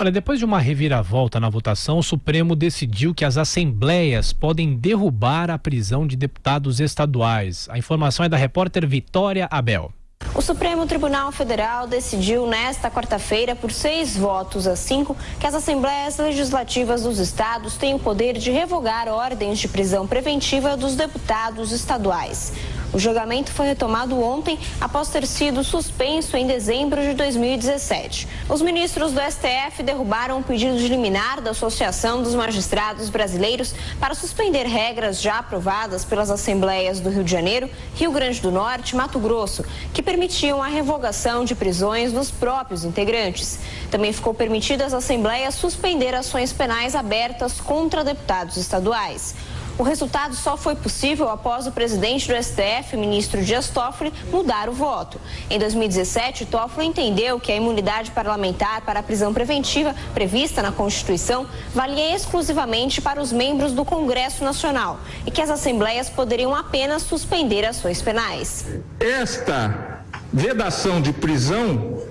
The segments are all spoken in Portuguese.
Olha, depois de uma reviravolta na votação, o Supremo decidiu que as assembleias podem derrubar a prisão de deputados estaduais. A informação é da repórter Vitória Abel. O Supremo Tribunal Federal decidiu nesta quarta-feira, por 6 votos a 5, que as assembleias legislativas dos estados têm o poder de revogar ordens de prisão preventiva dos deputados estaduais. O julgamento foi retomado ontem, após ter sido suspenso em dezembro de 2017. Os ministros do STF derrubaram o pedido de liminar da Associação dos Magistrados Brasileiros para suspender regras já aprovadas pelas assembleias do Rio de Janeiro, Rio Grande do Norte e Mato Grosso, que permitiam a revogação de prisões dos próprios integrantes. Também ficou permitido às assembleias suspender ações penais abertas contra deputados estaduais. O resultado só foi possível após o presidente do STF, ministro Dias Toffoli, mudar o voto. Em 2017, Toffoli entendeu que a imunidade parlamentar para a prisão preventiva prevista na Constituição valia exclusivamente para os membros do Congresso Nacional e que as assembleias poderiam apenas suspender ações penais. Esta vedação de prisão,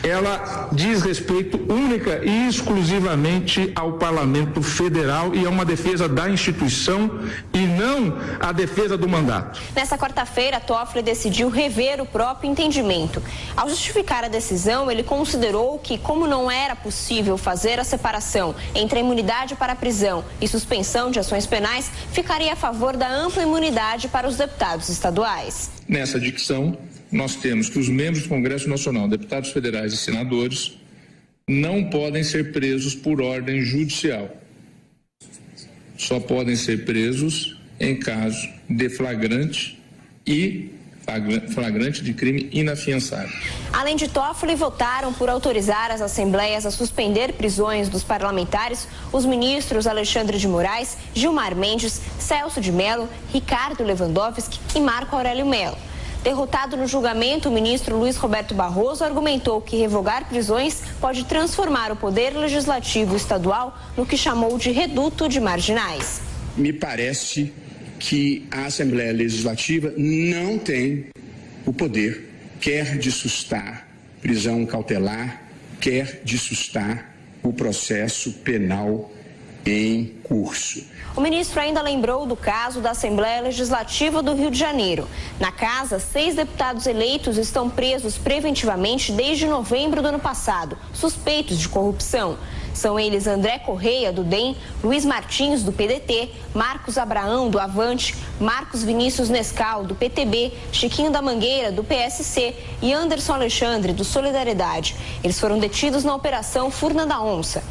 ela diz respeito única e exclusivamente ao Parlamento Federal e é uma defesa da instituição e não a defesa do mandato. Nessa quarta-feira, Toffoli decidiu rever o próprio entendimento. Ao justificar a decisão, ele considerou que, como não era possível fazer a separação entre a imunidade para a prisão e suspensão de ações penais, ficaria a favor da ampla imunidade para os deputados estaduais. Nessa dicção, nós temos que os membros do Congresso Nacional, deputados federais e senadores, não podem ser presos por ordem judicial. Só podem ser presos em caso de flagrante de crime inafiançável. Além de Toffoli, votaram por autorizar as assembleias a suspender prisões dos parlamentares os ministros Alexandre de Moraes, Gilmar Mendes, Celso de Mello, Ricardo Lewandowski e Marco Aurélio Mello. Derrotado no julgamento, o ministro Luiz Roberto Barroso argumentou que revogar prisões pode transformar o poder legislativo estadual no que chamou de reduto de marginais. Me parece que a Assembleia Legislativa não tem o poder, quer de sustar prisão cautelar, quer de sustar o processo penal em curso. O ministro ainda lembrou do caso da Assembleia Legislativa do Rio de Janeiro. Na casa, 6 deputados eleitos estão presos preventivamente desde novembro do ano passado, suspeitos de corrupção. São eles André Correia, do DEM, Luiz Martins, do PDT, Marcos Abraão, do Avante, Marcos Vinícius Nescau, do PTB, Chiquinho da Mangueira, do PSC e Anderson Alexandre, do Solidariedade. Eles foram detidos na Operação Furna da Onça.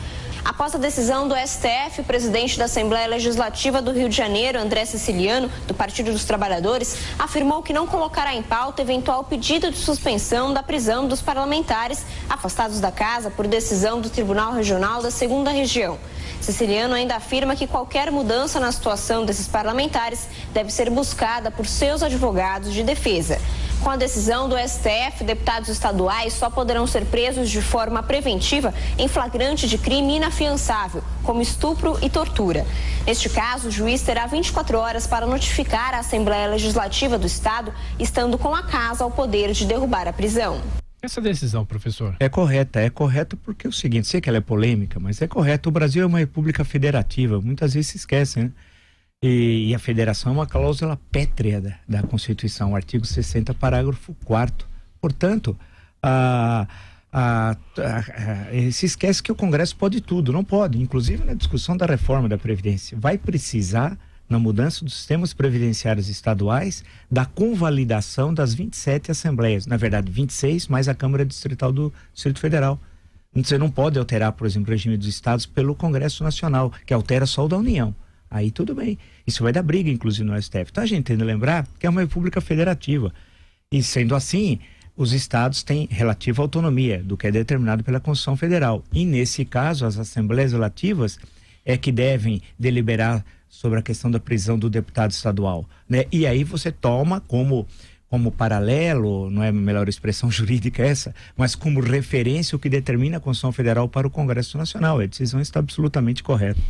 Após a decisão do STF, o presidente da Assembleia Legislativa do Rio de Janeiro, André Siciliano, do Partido dos Trabalhadores, afirmou que não colocará em pauta eventual pedido de suspensão da prisão dos parlamentares afastados da casa por decisão do Tribunal Regional da 2ª Região. Siciliano ainda afirma que qualquer mudança na situação desses parlamentares deve ser buscada por seus advogados de defesa. Com a decisão do STF, deputados estaduais só poderão ser presos de forma preventiva em flagrante de crime inafiançável, como estupro e tortura. Neste caso, o juiz terá 24 horas para notificar a Assembleia Legislativa do Estado, estando com a casa ao poder de derrubar a prisão. Essa decisão, professor? É correta porque é o seguinte, sei que ela é polêmica, mas é correta. O Brasil é uma república federativa, muitas vezes se esquecem, né? E a federação é uma cláusula pétrea da Constituição, artigo 60, parágrafo 4º. Portanto, se esquece que o Congresso pode tudo, não pode, inclusive na discussão da reforma da Previdência. Vai precisar, na mudança dos sistemas previdenciários estaduais, da convalidação das 27 assembleias, na verdade 26, mais a Câmara Distrital do Distrito Federal. Você não pode alterar, por exemplo, o regime dos estados pelo Congresso Nacional, que altera só o da União. Aí tudo bem. Isso vai dar briga, inclusive, no STF. Então a gente tem que lembrar que é uma república federativa. E sendo assim, os estados têm relativa autonomia do que é determinado pela Constituição Federal. E nesse caso, as assembleias legislativas é que devem deliberar sobre a questão da prisão do deputado estadual, né? E aí você toma como paralelo, não é a melhor expressão jurídica essa, mas como referência o que determina a Constituição Federal para o Congresso Nacional. A decisão está absolutamente correta.